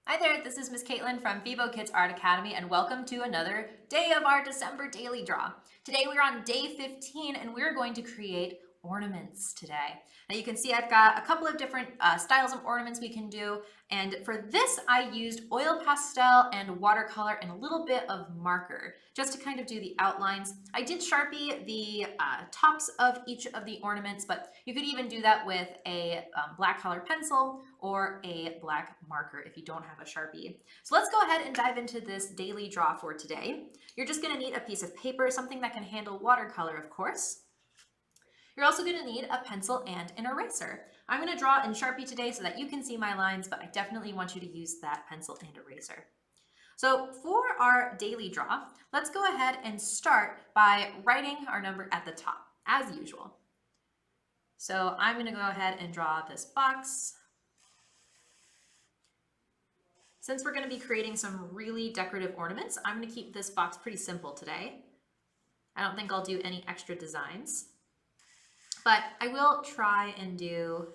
Hi there, this is Miss Kaitlin from Vivo Kids Art Academy, and welcome to another day of our December daily draw. Today we're on day 15, and we're going to create ornaments today. Now you can see I've got a couple of different styles of ornaments we can do, and for this I used oil pastel and watercolor and a little bit of marker just to kind of do the outlines. I did Sharpie the tops of each of the ornaments, but you could even do that with a black color pencil or a black marker if you don't have a Sharpie. So let's go ahead and dive into this daily draw for today. You're just going to need a piece of paper, something that can handle watercolor, of course. You're also going to need a pencil and an eraser. I'm going to draw in Sharpie today so that you can see my lines, but I definitely want you to use that pencil and eraser. So for our daily draw, let's go ahead and start by writing our number at the top, as usual. So I'm going to go ahead and draw this box. Since we're going to be creating some really decorative ornaments, I'm going to keep this box pretty simple today. I don't think I'll do any extra designs, but I will try and do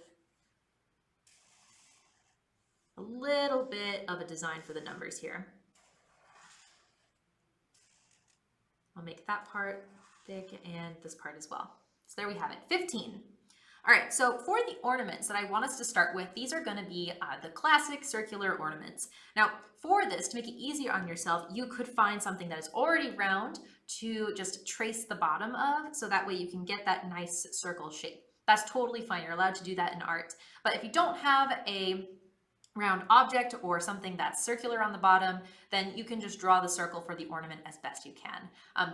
a little bit of a design for the numbers here. I'll make that part thick and this part as well. So there we have it, 15. All right, so for the ornaments that I want us to start with, these are going to be the classic circular ornaments. Now, for this, to make it easier on yourself, you could find something that is already round to just trace the bottom of, so that way you can get that nice circle shape. That's totally fine. You're allowed to do that in art. But if you don't have a round object or something that's circular on the bottom, then you can just draw the circle for the ornament as best you can.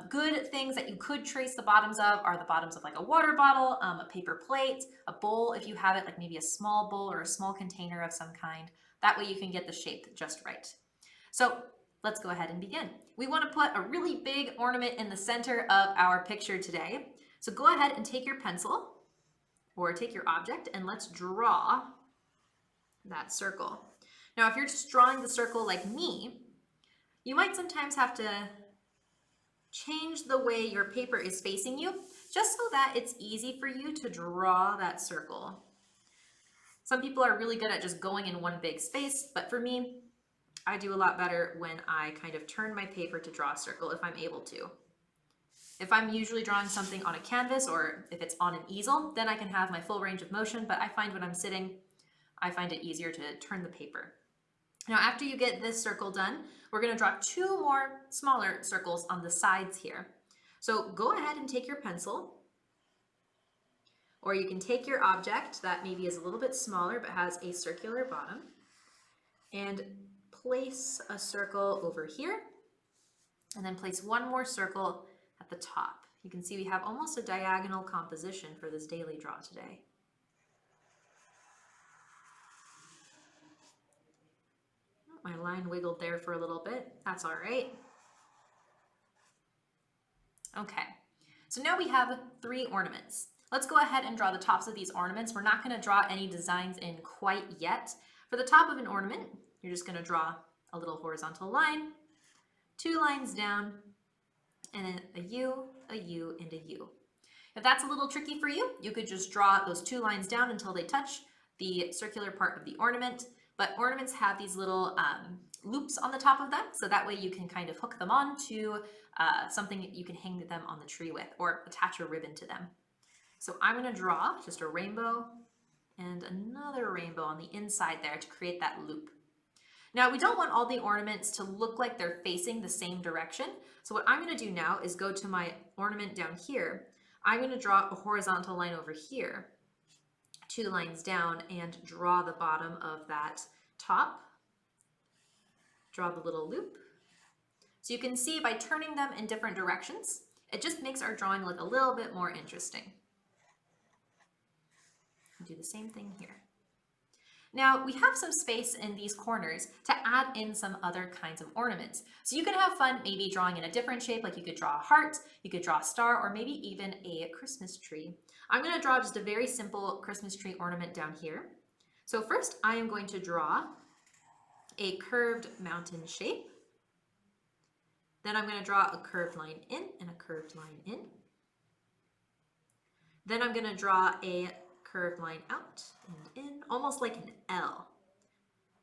Good things that you could trace the bottoms of are the bottoms of like a water bottle, a paper plate, a bowl if you have it, like maybe a small bowl or a small container of some kind. That way you can get the shape just right. So let's go ahead and begin. We want to put a really big ornament in the center of our picture today. So go ahead and take your pencil or take your object and let's draw that circle. Now, if you're just drawing the circle like me, you might sometimes have to change the way your paper is facing you, just so that it's easy for you to draw that circle. Some people are really good at just going in one big space, but for me, I do a lot better when I kind of turn my paper to draw a circle if I'm able to. If I'm usually drawing something on a canvas or if it's on an easel, then I can have my full range of motion, but I find when I'm sitting, I find it easier to turn the paper. Now, after you get this circle done, we're going to draw two more smaller circles on the sides here. So go ahead and take your pencil, or you can take your object that maybe is a little bit smaller but has a circular bottom, and place a circle over here, and then place one more circle at the top. You can see we have almost a diagonal composition for this daily draw today. My line wiggled there for a little bit. That's all right. Okay, so now we have 3 ornaments. Let's go ahead and draw the tops of these ornaments. We're not going to draw any designs in quite yet. For the top of an ornament, you're just going to draw a little horizontal line, 2 lines down, and then a U, and a U. If that's a little tricky for you, you could just draw those 2 lines down until they touch the circular part of the ornament. But ornaments have these little loops on the top of them, so that way you can kind of hook them on to something you can hang them on the tree with or attach a ribbon to them. So I'm going to draw just a rainbow and another rainbow on the inside there to create that loop. Now, we don't want all the ornaments to look like they're facing the same direction. So what I'm going to do now is go to my ornament down here. I'm going to draw a horizontal line over here, 2 lines down, and draw the bottom of that top. Draw the little loop. So you can see by turning them in different directions, it just makes our drawing look a little bit more interesting. Do the same thing here. Now, we have some space in these corners to add in some other kinds of ornaments. So you can have fun maybe drawing in a different shape, like you could draw a heart, you could draw a star, or maybe even a Christmas tree. I'm going to draw just a very simple Christmas tree ornament down here. So first, I am going to draw a curved mountain shape. Then I'm going to draw a curved line in and a curved line in. Then I'm going to draw a curved line out and in, almost like an L.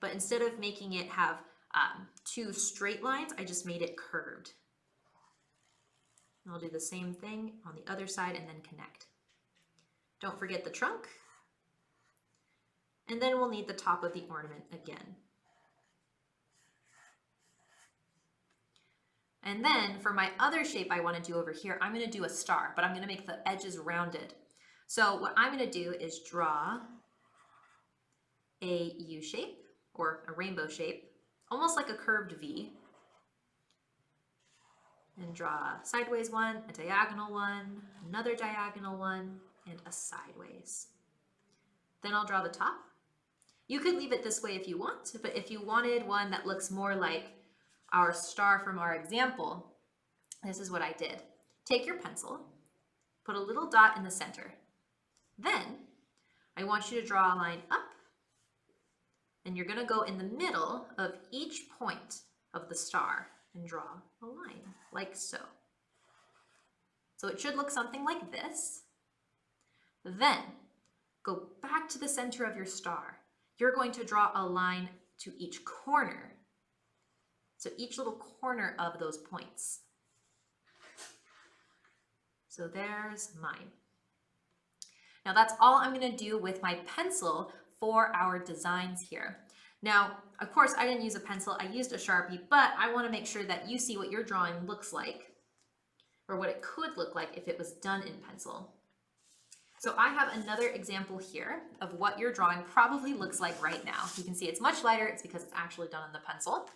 but instead of making it have two straight lines, I just made it curved. And I'll do the same thing on the other side and then connect. Don't forget the trunk. And then we'll need the top of the ornament again. And then for my other shape I want to do over here, I'm going to do a star, but I'm going to make the edges rounded. So what I'm going to do is draw a U shape or a rainbow shape, almost like a curved V. And draw a sideways one, a diagonal one, another diagonal one, and a sideways. Then I'll draw the top. You could leave it this way if you want, but if you wanted one that looks more like our star from our example, this is what I did. Take your pencil, put a little dot in the center. Then I want you to draw a line up, and you're going to go in the middle of each point of the star and draw a line like so. So it should look something like this. Then go back to the center of your star. You're going to draw a line to each corner. So each little corner of those points. So there's mine. Now that's all I'm going to do with my pencil for our designs here. Now, of course, I didn't use a pencil, I used a Sharpie, but I want to make sure that you see what your drawing looks like, or what it could look like if it was done in pencil. So I have another example here of what your drawing probably looks like right now. You can see it's much lighter, it's because it's actually done in the pencil.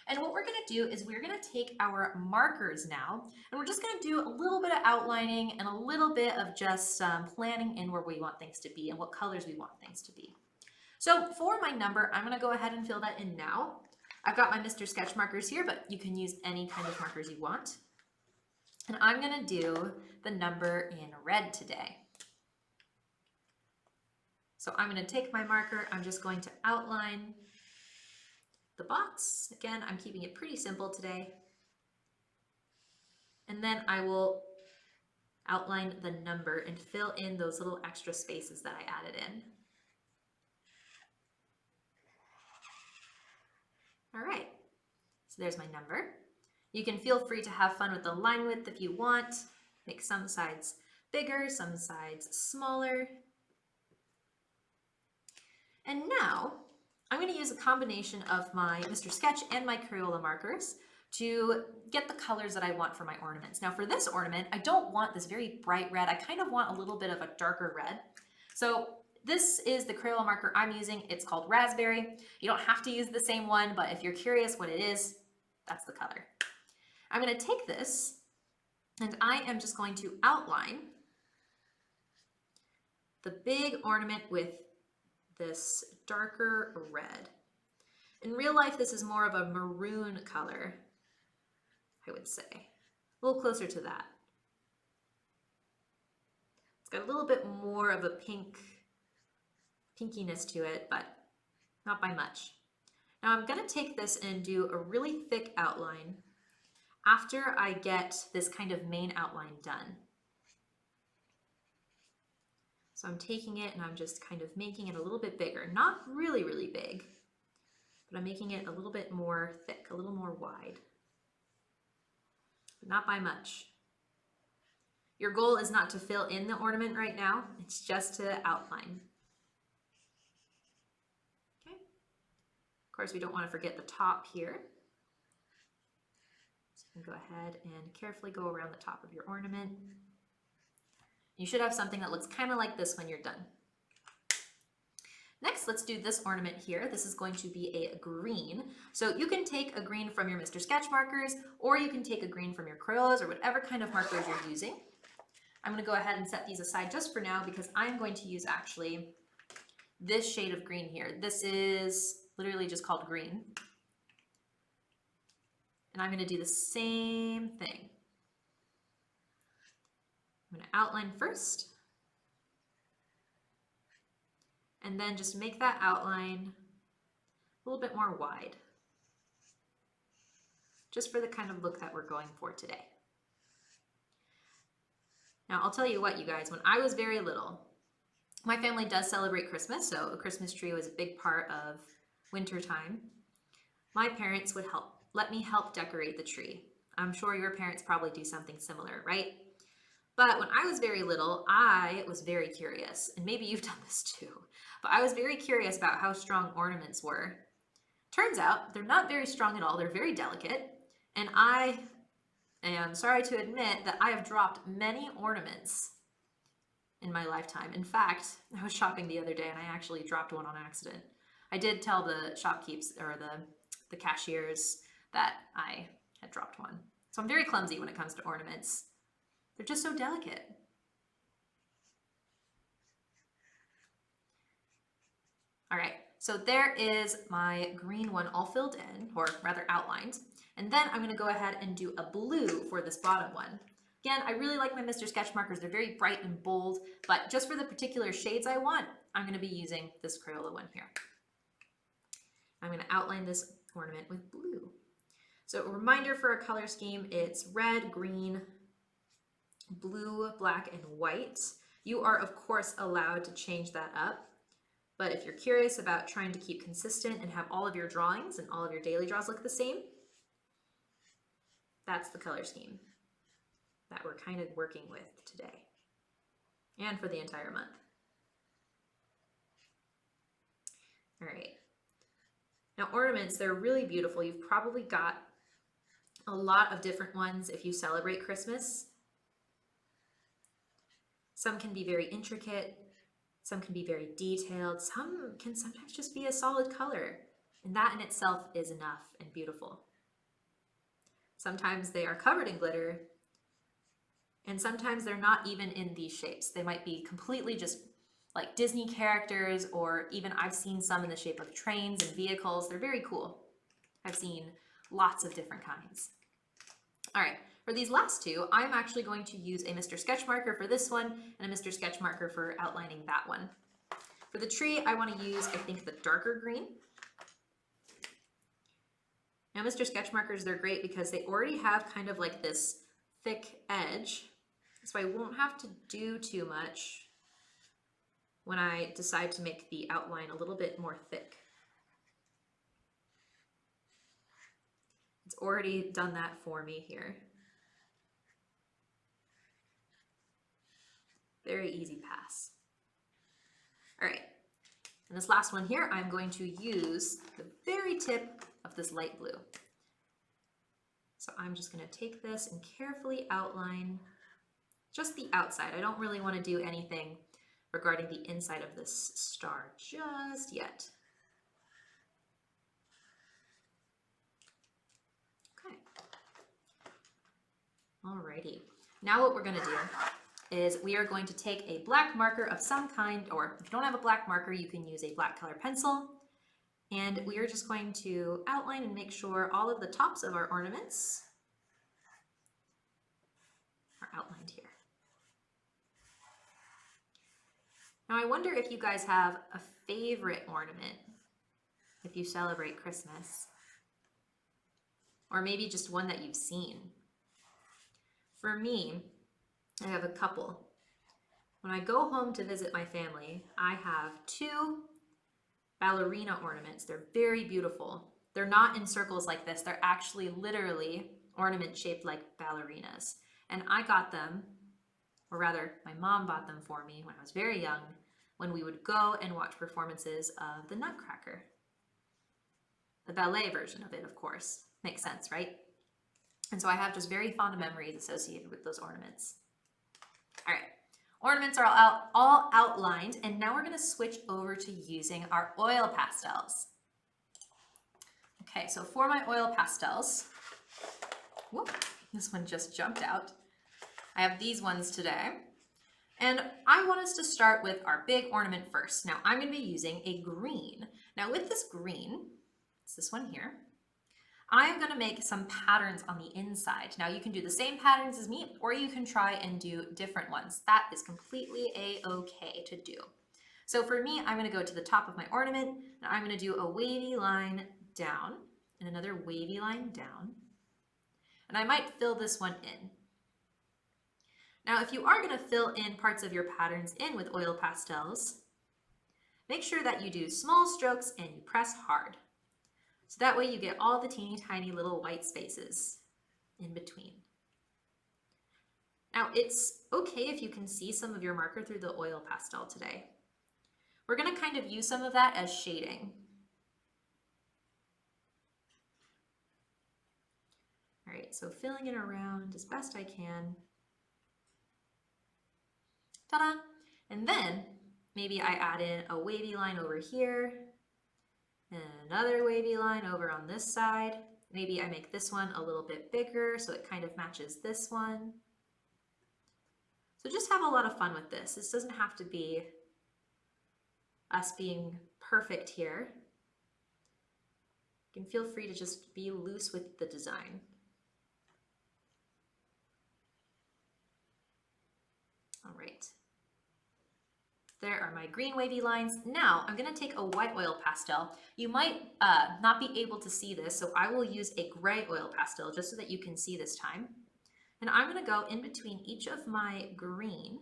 And what we're going to do is we're going to take our markers now, and we're just going to do a little bit of outlining and a little bit of just planning in where we want things to be and what colors we want things to be. So for my number, I'm going to go ahead and fill that in now. I've got my Mr. Sketch markers here, but you can use any kind of markers you want. And I'm going to do the number in red today. So I'm going to take my marker, I'm just going to outline the box. Again, I'm keeping it pretty simple today. And then I will outline the number and fill in those little extra spaces that I added in. All right, so there's my number. You can feel free to have fun with the line width if you want. Make some sides bigger, some sides smaller. And now I'm going to use a combination of my Mr. Sketch and my Crayola markers to get the colors that I want for my ornaments. Now for this ornament, I don't want this very bright red. I kind of want a little bit of a darker red. So this is the Crayola marker I'm using. It's called Raspberry. You don't have to use the same one, but if you're curious what it is, that's the color. I'm going to take this and I am just going to outline the big ornament with this darker red. In real life, this is more of a maroon color, I would say. A little closer to that. It's got a little bit more of a pinkiness to it, but not by much. Now I'm going to take this and do a really thick outline after I get this kind of main outline done. So I'm taking it and I'm just kind of making it a little bit bigger. Not really, really big, but I'm making it a little bit more thick, a little more wide, but not by much. Your goal is not to fill in the ornament right now, it's just to outline. Okay. Of course, we don't want to forget the top here. So you can go ahead and carefully go around the top of your ornament. You should have something that looks kind of like this when you're done. Next, let's do this ornament here. This is going to be a green. So you can take a green from your Mr. Sketch markers, or you can take a green from your Crayolas or whatever kind of markers you're using. I'm going to go ahead and set these aside just for now because I'm going to use actually this shade of green here. This is literally just called green. And I'm going to do the same thing. I'm going to outline first, and then just make that outline a little bit more wide, just for the kind of look that we're going for today. Now, I'll tell you what, you guys, when I was very little, my family does celebrate Christmas, so a Christmas tree was a big part of wintertime, my parents would let me help decorate the tree. I'm sure your parents probably do something similar, right? But when I was very little, I was very curious, and maybe you've done this too, but I was very curious about how strong ornaments were. Turns out they're not very strong at all, they're very delicate, and I am sorry to admit that I have dropped many ornaments in my lifetime. In fact, I was shopping the other day and I actually dropped one on accident. I did tell the shopkeepers or the cashiers that I had dropped one. So I'm very clumsy when it comes to ornaments. They're just so delicate. All right, so there is my green one all filled in, or rather outlined. And then I'm gonna go ahead and do a blue for this bottom one. Again, I really like my Mr. Sketch markers. They're very bright and bold, but just for the particular shades I want, I'm gonna be using this Crayola one here. I'm gonna outline this ornament with blue. So a reminder for our color scheme, it's red, green, blue, black, and white. You are, of course, allowed to change that up. But if you're curious about trying to keep consistent and have all of your drawings and all of your daily draws look the same, that's the color scheme that we're kind of working with today and for the entire month. All right. Now ornaments, they're really beautiful. You've probably got a lot of different ones if you celebrate Christmas. Some can be very intricate. Some can be very detailed. Some can sometimes just be a solid color. And that in itself is enough and beautiful. Sometimes they are covered in glitter. And sometimes they're not even in these shapes. They might be completely just like Disney characters, or even I've seen some in the shape of trains and vehicles. They're very cool. I've seen lots of different kinds. All right, for these last two, I'm actually going to use a Mr. Sketch marker for this one and a Mr. Sketch marker for outlining that one. For the tree, I want to use, I think, the darker green. Now, Mr. Sketch markers, they're great because they already have kind of like this thick edge, so I won't have to do too much when I decide to make the outline a little bit more thick. It's already done that for me here. Very easy pass. All right, and this last one here, I'm going to use the very tip of this light blue. So I'm just gonna take this and carefully outline just the outside. I don't really wanna do anything regarding the inside of this star just yet. Okay. Alrighty. Now what we're gonna do is we are going to take a black marker of some kind, or if you don't have a black marker, you can use a black color pencil. And we are just going to outline and make sure all of the tops of our ornaments are outlined here. Now I wonder if you guys have a favorite ornament if you celebrate Christmas, or maybe just one that you've seen. For me, I have a couple. When I go home to visit my family, I have two ballerina ornaments. They're very beautiful. They're not in circles like this. They're actually literally ornaments shaped like ballerinas. And I got them, or rather my mom bought them for me when I was very young, when we would go and watch performances of the Nutcracker. The ballet version of it, of course. Makes sense, right? And so I have just very fond memories associated with those ornaments. All right. Ornaments are all outlined, and now we're going to switch over to using our oil pastels. Okay, so for my oil pastels, whoop, this one just jumped out. I have these ones today, and I want us to start with our big ornament first. Now I'm going to be using a green. Now with this green, it's this one here, I am going to make some patterns on the inside. Now you can do the same patterns as me, or you can try and do different ones. That is completely a-okay to do. So for me, I'm going to go to the top of my ornament, and I'm going to do a wavy line down, and another wavy line down. And I might fill this one in. Now if you are going to fill in parts of your patterns in with oil pastels, Make sure that you do small strokes and you press hard. So that way you get all the teeny tiny little white spaces in between. Now it's okay if you can see some of your marker through the oil pastel today. We're going to kind of use some of that as shading. All right, so filling it around as best I can. Ta-da! And then maybe I add in a wavy line over here, and another wavy line over on this side. Maybe I make this one a little bit bigger so it kind of matches this one. So just have a lot of fun with this. This doesn't have to be us being perfect here. You can feel free to just be loose with the design. All right. There are my green wavy lines. Now I'm going to take a white oil pastel. You might not be able to see this, so I will use a gray oil pastel just so that you can see this time. And I'm going to go in between each of my green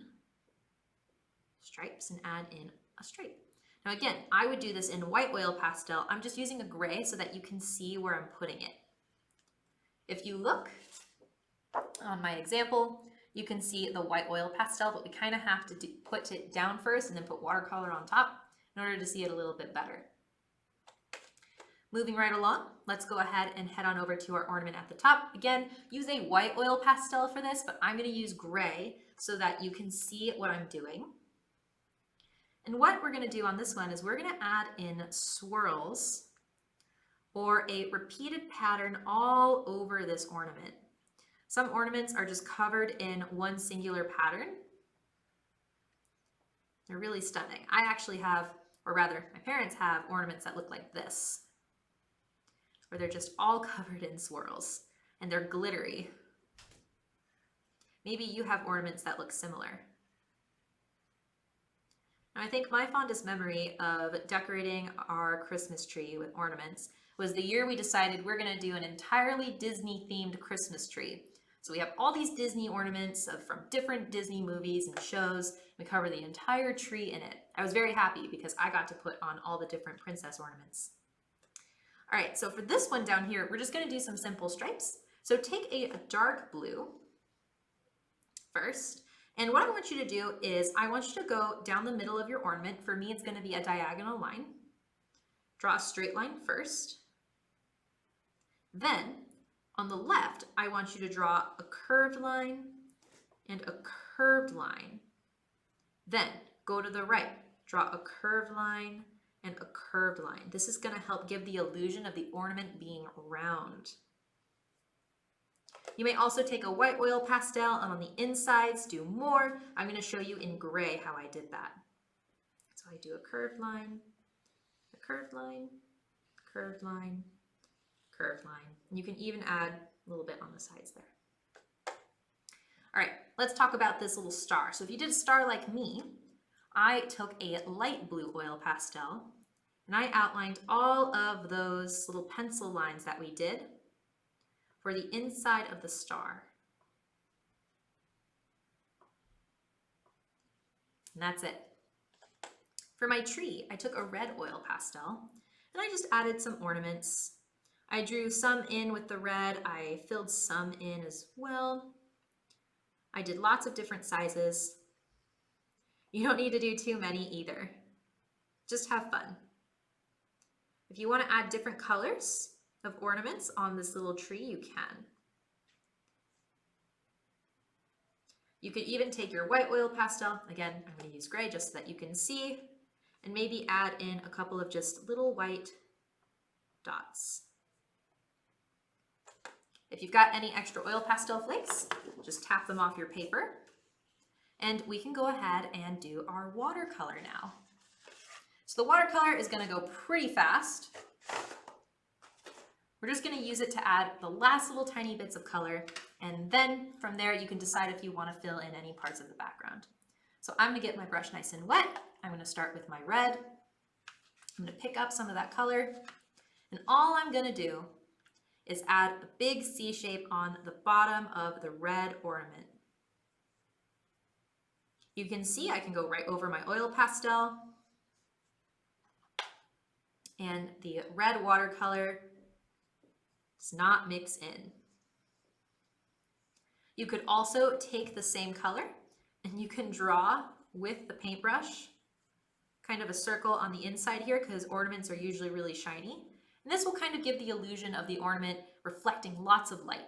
stripes and add in a stripe. Now again, I would do this in white oil pastel. I'm just using a gray so that you can see where I'm putting it. If you look on my example, you can see the white oil pastel, but we kind of have to put it down first and then put watercolor on top in order to see it a little bit better. Moving right along, let's go ahead and head on over to our ornament at the top. Again, use a white oil pastel for this, but I'm going to use gray so that you can see what I'm doing. And what we're going to do on this one is we're going to add in swirls or a repeated pattern all over this ornament. Some ornaments are just covered in one singular pattern. They're really stunning. I actually have, or rather my parents have, ornaments that look like this, where they're just all covered in swirls and they're glittery. Maybe you have ornaments that look similar. Now, I think my fondest memory of decorating our Christmas tree with ornaments was the year we decided we're going to do an entirely Disney themed Christmas tree. So we have all these Disney ornaments from different Disney movies and shows. We cover the entire tree in it. I was very happy because I got to put on all the different princess ornaments. All right, so for this one down here, we're just going to do some simple stripes. So take a dark blue first. And what I want you to do is I want you to go down the middle of your ornament. For me, it's going to be a diagonal line. Draw a straight line first. Then on the left, I want you to draw a curved line and a curved line. Then go to the right, draw a curved line and a curved line. This is going to help give the illusion of the ornament being round. You may also take a white oil pastel and on the insides do more. I'm going to show you in gray how I did that. So I do a curved line, a curved line, curved line, curved line. And you can even add a little bit on the sides there. All right, let's talk about this little star. So if you did a star like me, I took a light blue oil pastel and I outlined all of those little pencil lines that we did for the inside of the star. And that's it. For my tree, I took a red oil pastel and I just added some ornaments. I drew some in with the red. I filled some in as well. I did lots of different sizes. You don't need to do too many either. Just have fun. If you want to add different colors of ornaments on this little tree, you can. You could even take your white oil pastel. Again, I'm going to use gray just so that you can see, and maybe add in a couple of just little white dots. If you've got any extra oil pastel flakes, just tap them off your paper. And we can go ahead and do our watercolor now. So the watercolor is going to go pretty fast. We're just going to use it to add the last little tiny bits of color, and then from there you can decide if you want to fill in any parts of the background. So I'm going to get my brush nice and wet. I'm going to start with my red. I'm going to pick up some of that color, and all I'm going to do is add a big C shape on the bottom of the red ornament. You can see I can go right over my oil pastel, and the red watercolor does not mix in. You could also take the same color and you can draw with the paintbrush kind of a circle on the inside here because ornaments are usually really shiny. And this will kind of give the illusion of the ornament reflecting lots of light.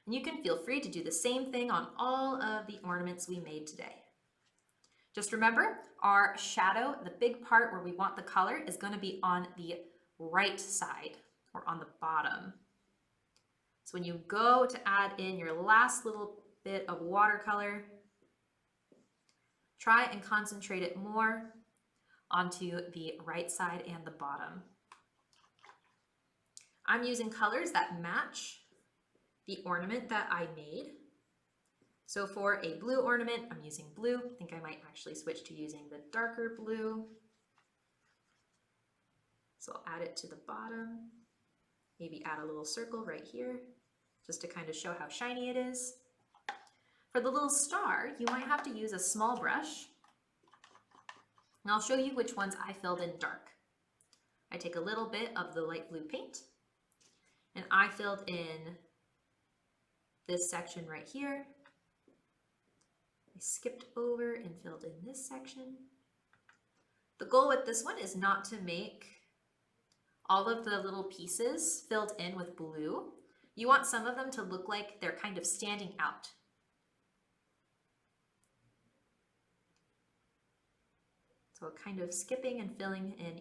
And you can feel free to do the same thing on all of the ornaments we made today. Just remember, our shadow, the big part where we want the color, is going to be on the right side or on the bottom. So when you go to add in your last little bit of watercolor, try and concentrate it more onto the right side and the bottom. I'm using colors that match the ornament that I made. So for a blue ornament, I'm using blue. I think I might actually switch to using the darker blue. So I'll add it to the bottom. Maybe add a little circle right here, just to kind of show how shiny it is. For the little star, you might have to use a small brush. And I'll show you which ones I filled in dark. I take a little bit of the light blue paint, and I filled in this section right here. I skipped over and filled in this section. The goal with this one is not to make all of the little pieces filled in with blue. You want some of them to look like they're kind of standing out. So kind of skipping and filling in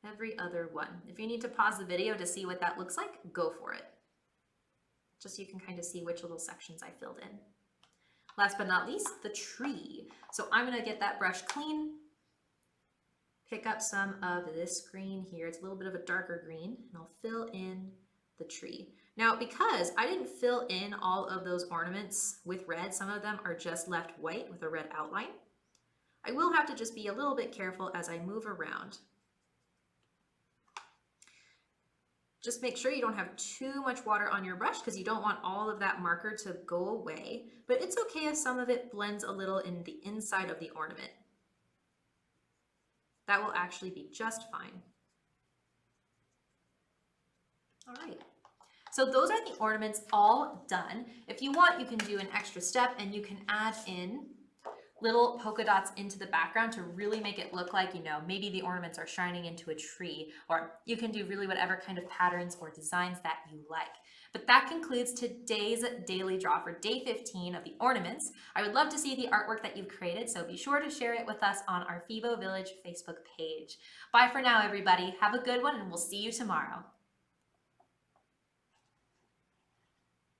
every other one. If you need to pause the video to see what that looks like, go for it. Just so you can kind of see which little sections I filled in. Last but not least, the tree. So I'm gonna get that brush clean, pick up some of this green here. It's a little bit of a darker green, and I'll fill in the tree. Now, because I didn't fill in all of those ornaments with red, some of them are just left white with a red outline. I will have to just be a little bit careful as I move around. Just make sure you don't have too much water on your brush because you don't want all of that marker to go away, but it's okay if some of it blends a little in the inside of the ornament. That will actually be just fine. All right, so those are the ornaments all done. If you want, you can do an extra step and you can add in little polka dots into the background to really make it look like, you know, maybe the ornaments are shining into a tree, or you can do really whatever kind of patterns or designs that you like. But that concludes today's daily draw for day 15 of the ornaments. I would love to see the artwork that you've created, so be sure to share it with us on our FIBO Village Facebook page. Bye for now, everybody. Have a good one, and we'll see you tomorrow.